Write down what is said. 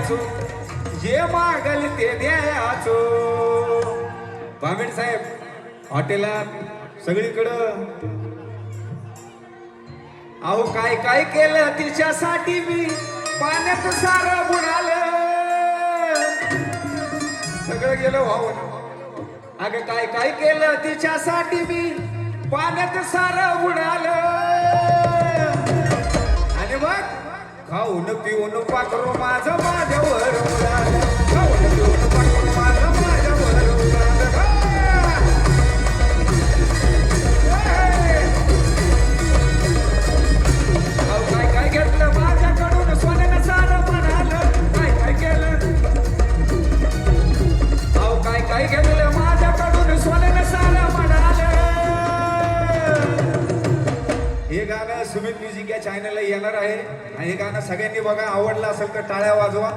द्यायचो, जे मागल ते द्यायचो. भांबेड साहेब हॉटेलात सगळीकडं अहो काय काय केलं तिच्यासाठी मी, पाण्यात सारं बुडालं, सगळं गेलं वाहून. अगं काय काय केलं तिच्यासाठी मी, पाण्यात सारं बुडालं. आणि मग खाऊन पिऊन पाखरू माझं माझ्यावर उडालं, खाऊन पिऊन पाखरू माझं माझ्यावर उडालं. काय काय घेतलं माझ्याकडून सोन्यानं सारं म्हणालं, काय काय केलं. अहो काय काय घेतलं माझ्याकडून सोन्यानं सारं म्हणालं. हे गाणं सुमित म्युझिक या चॅनलला येणार आहे आणि हे गाणं सगळ्यांनी बघा. आवडलं असेल तर टाळ्या वाजवा.